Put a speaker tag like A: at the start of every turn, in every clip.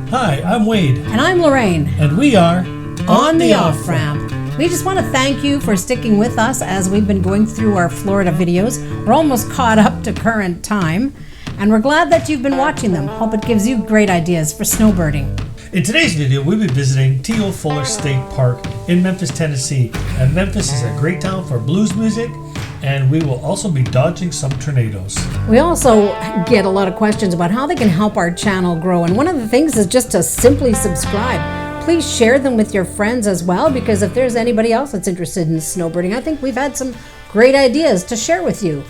A: Hi, I'm Wade.
B: And I'm Lorraine.
A: And we are
B: On the Off-Ramp. We just want to thank you for sticking with us as we've been going through our Florida videos. We're almost caught up to current time, and we're glad that you've been watching them. Hope it gives you great ideas for snowbirding.
A: In today's video, we'll be visiting T.O. Fuller State Park in Memphis, Tennessee. And Memphis is a great town for blues music, and we will also be dodging some tornadoes.
B: We also get a lot of questions about how they can help our channel grow, and one of the things is just to simply subscribe. Please share them with your friends as well, because if there's anybody else that's interested in snowbirding, I think we've had some great ideas to share with you.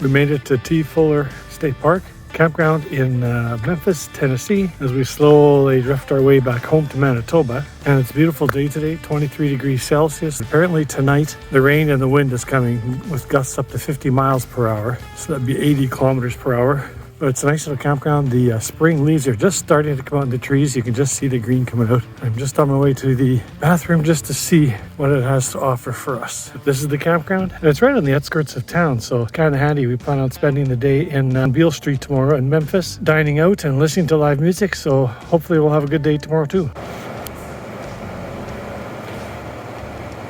C: We made it to T. Fuller State Park campground in Memphis, Tennessee, as we slowly drift our way back home to Manitoba. And it's a beautiful day today, 23 degrees Celsius. Apparently tonight, the rain and the wind is coming with gusts up to 50 miles per hour. So that'd be 80 kilometers per hour. But it's a nice little campground. The spring leaves are just starting to come out in the trees. You can just see the green coming out. I'm just on my way to the bathroom just to see what it has to offer for us. This is the campground, and it's right on the outskirts of town, so it's kind of handy. We plan on spending the day in Beale Street tomorrow in Memphis, dining out and listening to live music, so hopefully we'll have a good day tomorrow too.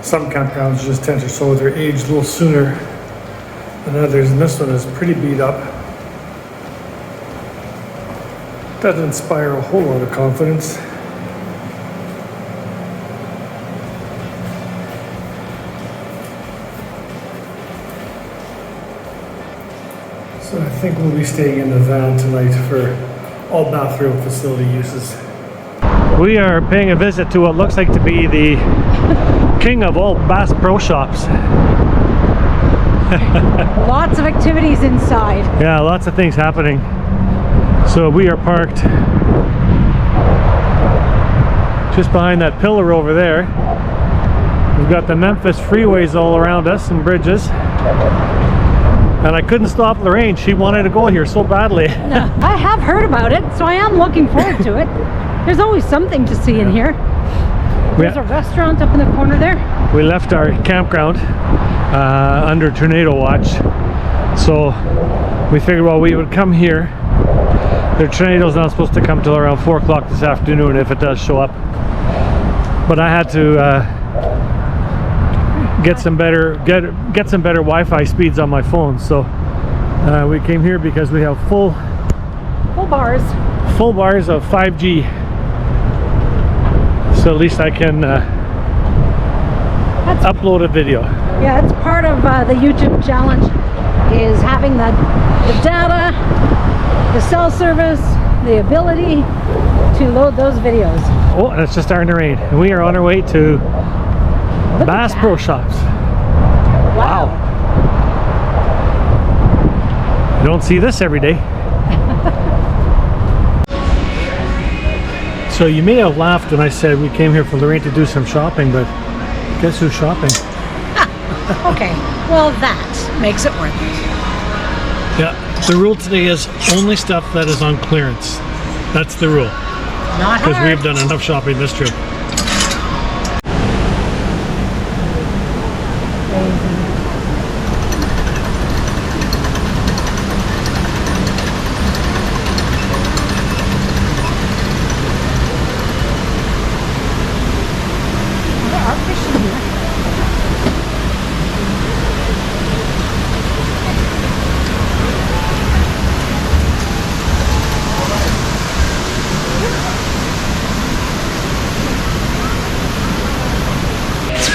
C: Some campgrounds just tend to show their age a little sooner than others, and this one is pretty beat up. Doesn't inspire a whole lot of confidence. So I think we'll be staying in the van tonight for all bathroom facility uses. We are paying a visit to what looks like to be the king of all Bass Pro Shops.
B: Lots of activities inside.
C: Yeah, lots of things happening. So we are parked just behind that pillar over there. We've got the Memphis freeways all around us and bridges. And I couldn't stop Lorraine. She wanted to go here so badly.
D: No, I have heard about it, so I am looking forward to it. There's always something to see in here. There's a restaurant up in the corner there.
C: We left our campground under tornado watch. So we figured, well, we would come here. The tornado's not supposed to come till around 4 o'clock this afternoon if it does show up. But I had to get some better Wi-Fi speeds on my phone. So we came here because we have full bars of 5G. So at least I can upload a video.
D: Yeah, it's part of the YouTube challenge, is having the data, the cell service, the ability to load those videos.
C: Oh, and it's just starting to rain. And we are on our way to Bass Pro Shops. Wow. You don't see this every day. So you may have laughed when I said we came here for Lorraine to do some shopping, but guess who's shopping?
B: Okay, well that makes it worth it.
C: Yeah, the rule today is only stuff that is on clearance. That's the rule.
B: Not hard.
C: Because we've done enough shopping this trip.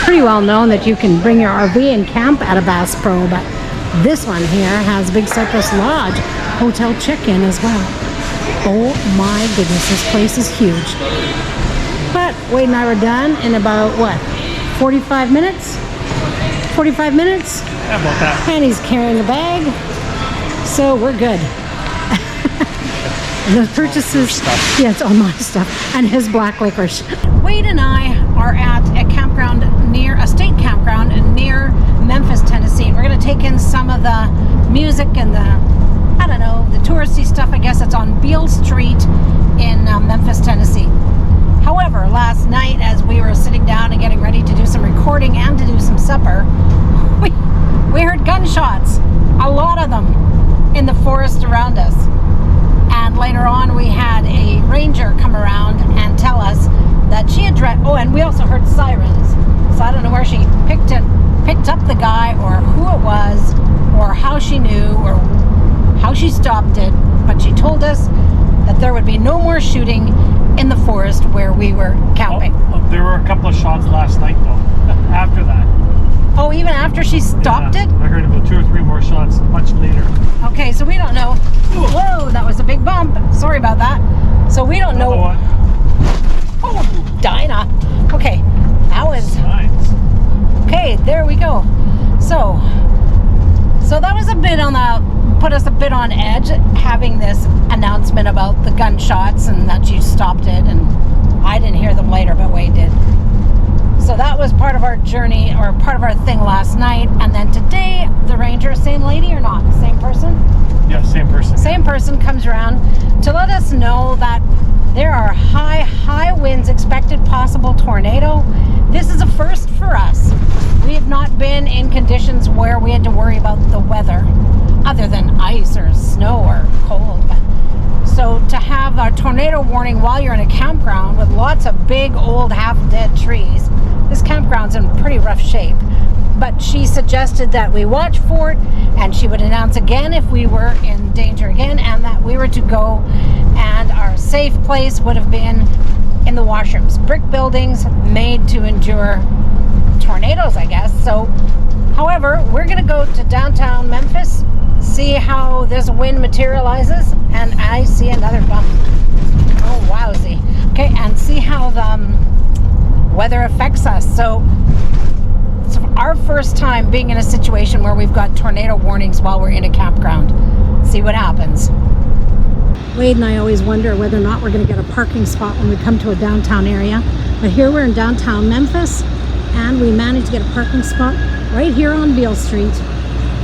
B: Pretty well known that you can bring your RV and camp at a Bass Pro, but this one here has Big Cypress Lodge hotel check-in as well. Oh my goodness, this place is huge. But Wade and I were done in about, what, 45 minutes? 45 minutes?
C: How about that?
B: And he's carrying a bag, so we're good. The purchases, yeah, it's all my stuff, and his black licorice. Wade and I are at a campground a state campground near Memphis, Tennessee. We're going to take in some of the music and the, I don't know, the touristy stuff. I guess it's on Beale Street in Memphis, Tennessee. However, last night as we were sitting down and getting ready to do some recording and to do some supper, we heard gunshots, a lot of them, in the forest around us. And later on we had a ranger come around heard sirens. So I don't know where she picked up the guy, or who it was, or how she knew, or how she stopped it. But she told us that there would be no more shooting in the forest where we were camping.
C: There were a couple of shots last night though, after that.
B: Oh, even after she stopped it?
C: I heard about 2 or 3 more shots much later.
B: Okay, so we don't know. Whoa, that was a big bump. Sorry about that. So we don't know. Oh, Dinah. Okay, that was
C: nice.
B: Okay, there we go. So that was a bit on put us a bit on edge, having this announcement about the gunshots and that you stopped it, and I didn't hear them later, but Wade did. So that was part of our journey, or part of our thing last night. And then today, the ranger, same lady or not? Same person?
C: Yeah, same person.
B: Same person comes around to let us know that there are high winds expected, possible tornado. This is a first for us. We have not been in conditions where we had to worry about the weather, other than ice or snow or cold. So to have a tornado warning while you're in a campground with lots of big, old, half-dead trees, this campground's in pretty rough shape. But she suggested that we watch for it, and she would announce again if we were in danger again, and that we were to go, and our safe place would have been in the washrooms. Brick buildings made to endure tornadoes, I guess. So, however, we're going to go to downtown Memphis, see how this wind materializes, and I see another bump. Oh, wowzy. Okay, and see how the weather affects us. So it's our first time being in a situation where we've got tornado warnings while we're in a campground. See what happens.
D: Wade and I always wonder whether or not we're going to get a parking spot when we come to a downtown area. But here we're in downtown Memphis, and we managed to get a parking spot right here on Beale Street.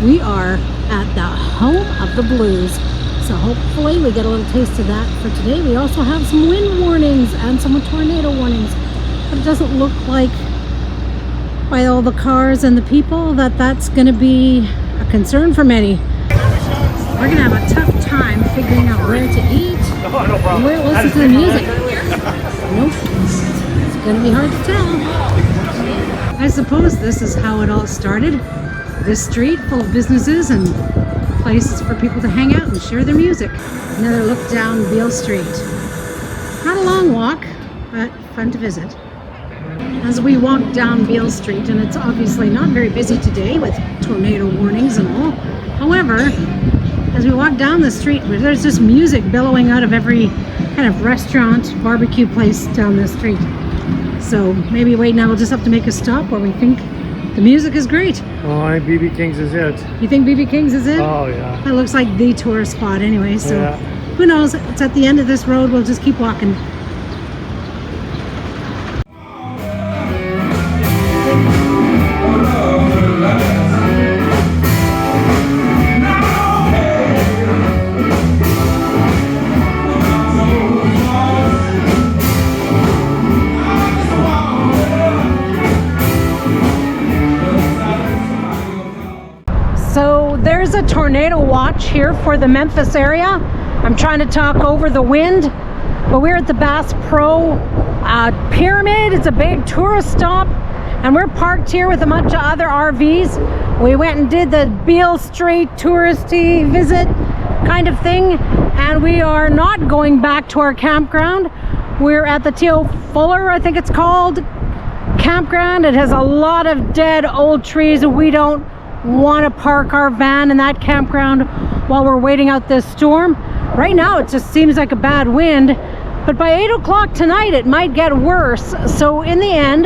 D: We are at the home of the blues. So hopefully we get a little taste of that for today. We also have some wind warnings and some tornado warnings. But it doesn't look like, by all the cars and the people, that that's going to be a concern for many. We're going to have a tough time figuring out where to eat,
C: No problem.
D: where to listen to the music. Nope, it's going to be hard to tell. I suppose this is how it all started. This street full of businesses and places for people to hang out and share their music. Another look down Beale Street. Not a long walk, but fun to visit. As we walk down Beale Street, and it's obviously not very busy today with tornado warnings and all. However, as we walk down the street, there's just music billowing out of every kind of restaurant, barbecue place down the street. So maybe Wade and I will just have to make a stop where we think the music is great.
C: Oh, I think BB King's is it.
D: You think BB King's is it?
C: Oh, yeah.
D: That looks like the tourist spot anyway, so
C: Yeah.
D: who knows? It's at the end of this road. We'll just keep walking. So there's a tornado watch here for the Memphis area. I'm trying to talk over the wind, but we're at the Bass Pro Pyramid. It's a big tourist stop, and we're parked here with a bunch of other RVs. We went and did the Beale Street touristy visit kind of thing, and we are not going back to our campground. We're at the T.O. Fuller, I think it's called, campground. It has a lot of dead old trees, and we don't want to park our van in that campground while we're waiting out this storm. Right now it just seems like a bad wind, but by 8 o'clock tonight it might get worse. So in the end,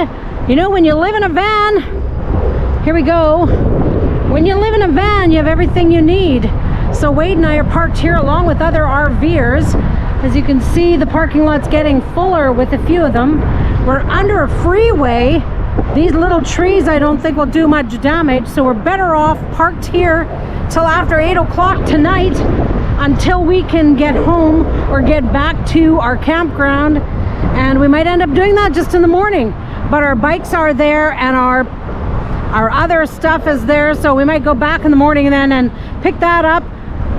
D: you know, when you live in a van, here we go, when you live in a van you have everything you need. So Wade and I are parked here along with other RVers. As you can see, the parking lot's getting fuller with a few of them. We're under a freeway. These little trees I don't think will do much damage, so we're better off parked here till after 8 o'clock tonight until we can get home or get back to our campground, and we might end up doing that just in the morning. But our bikes are there and our other stuff is there, so we might go back in the morning and then pick that up.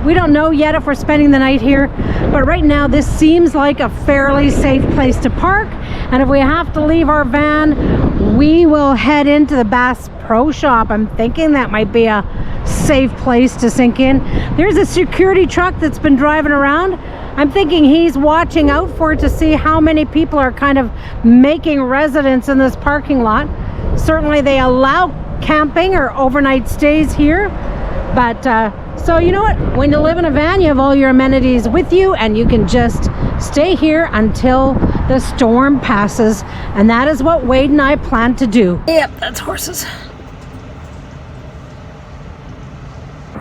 D: We don't know yet if we're spending the night here, but right now this seems like a fairly safe place to park, And if we have to leave our van, we will head into the Bass Pro Shop. I'm thinking that might be a safe place to sink in. There's a security truck that's been driving around. I'm thinking he's watching out for it to see how many people are kind of making residence in this parking lot. Certainly they allow camping or overnight stays here, but so you know what, when you live in a van, you have all your amenities with you and you can just stay here until the storm passes, and that is what Wade and I plan to do.
B: Yep, that's horses.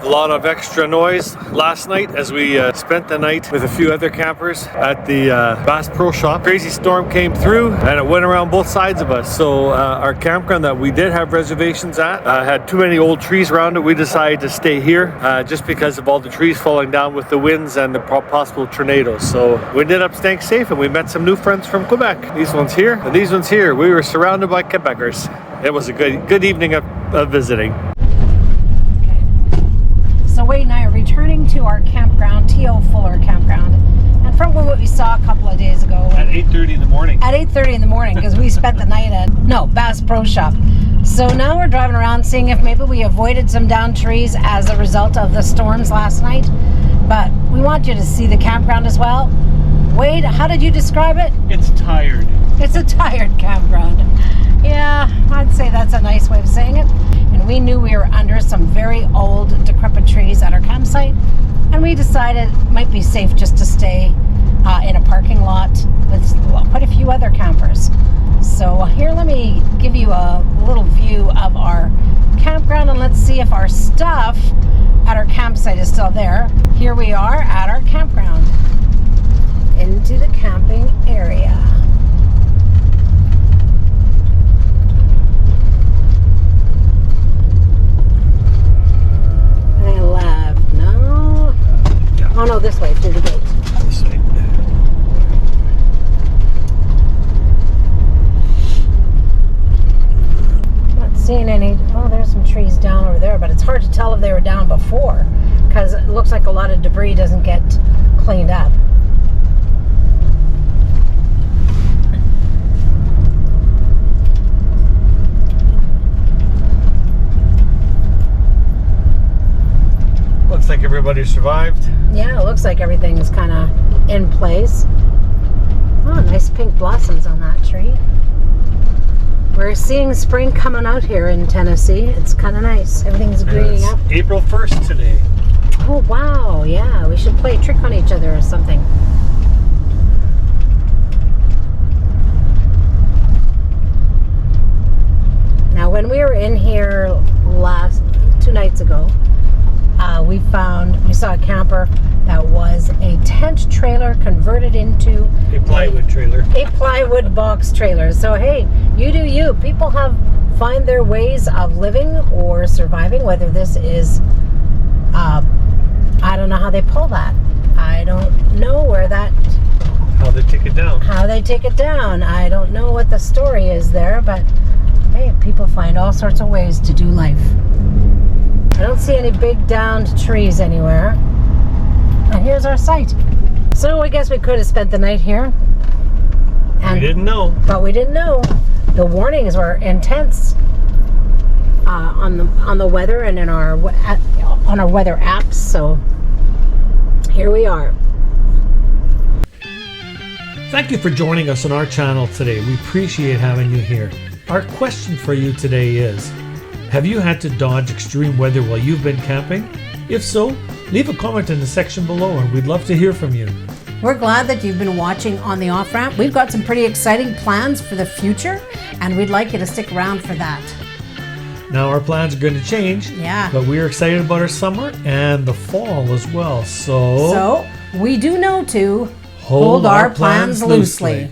C: A lot of extra noise last night as we spent the night with a few other campers at the Bass Pro Shop. Crazy storm came through and it went around both sides of us. So our campground that we did have reservations at had too many old trees around it. We decided to stay here just because of all the trees falling down with the winds and the possible tornadoes. So we ended up staying safe and we met some new friends from Quebec. These ones here and these ones here. We were surrounded by Quebecers. It was a good evening of visiting.
B: So Wade and I are returning to our campground, T.O. Fuller Campground, and from what we saw a couple of days ago.
C: At 8:30 in the morning.
B: At 8:30 in the morning, because we spent the night at, Bass Pro Shop. So now we're driving around seeing if maybe we avoided some downed trees as a result of the storms last night. But we want you to see the campground as well. Wade, how did you describe it?
C: It's tired.
B: It's a tired campground. Yeah, I'd say that's a nice way of saying it. And we knew we were under some very old, decrepit trees at our campsite, and we decided it might be safe just to stay in a parking lot with quite a few other campers. So here, let me give you a little view of our campground, and let's see if our stuff at our campsite is still there. Here we are at our campground, into the camping area. Oh no, this way, through the gate.
C: This way.
B: Not seeing any. Oh, there's some trees down over there, but it's hard to tell if they were down before because it looks like a lot of debris doesn't get cleaned up.
C: Looks like everybody survived.
B: Yeah, it looks like everything is kind of in place. Oh, nice pink blossoms on that tree. We're seeing spring coming out here in Tennessee. It's kind of nice. Everything's greening up.
C: April 1st today.
B: Oh, wow. Yeah, we should play a trick on each other or something. Now, when we were in here 2 nights ago, we saw a camper that was a tent trailer converted into
C: A plywood trailer.
B: a plywood box trailer. So hey, you do you. People find their ways of living or surviving, whether this is I don't know how they pull that. I don't know
C: How they take it down.
B: I don't know what the story is there, but hey, people find all sorts of ways to do life. I don't see any big downed trees anywhere. And here's our site. So I guess we could have spent the night here. And,
C: We didn't know.
B: But we didn't know. The warnings were intense on the weather and on our weather apps. So here we are.
A: Thank you for joining us on our channel today. We appreciate having you here. Our question for you today is, have you had to dodge extreme weather while you've been camping? If so, leave a comment in the section below and we'd love to hear from you.
B: We're glad that you've been watching on the Off Ramp. We've got some pretty exciting plans for the future, and we'd like you to stick around for that.
A: Now our plans are going to change,
B: Yeah.
A: but we're excited about our summer and the fall as well. So
B: So we do know to hold our plans loosely.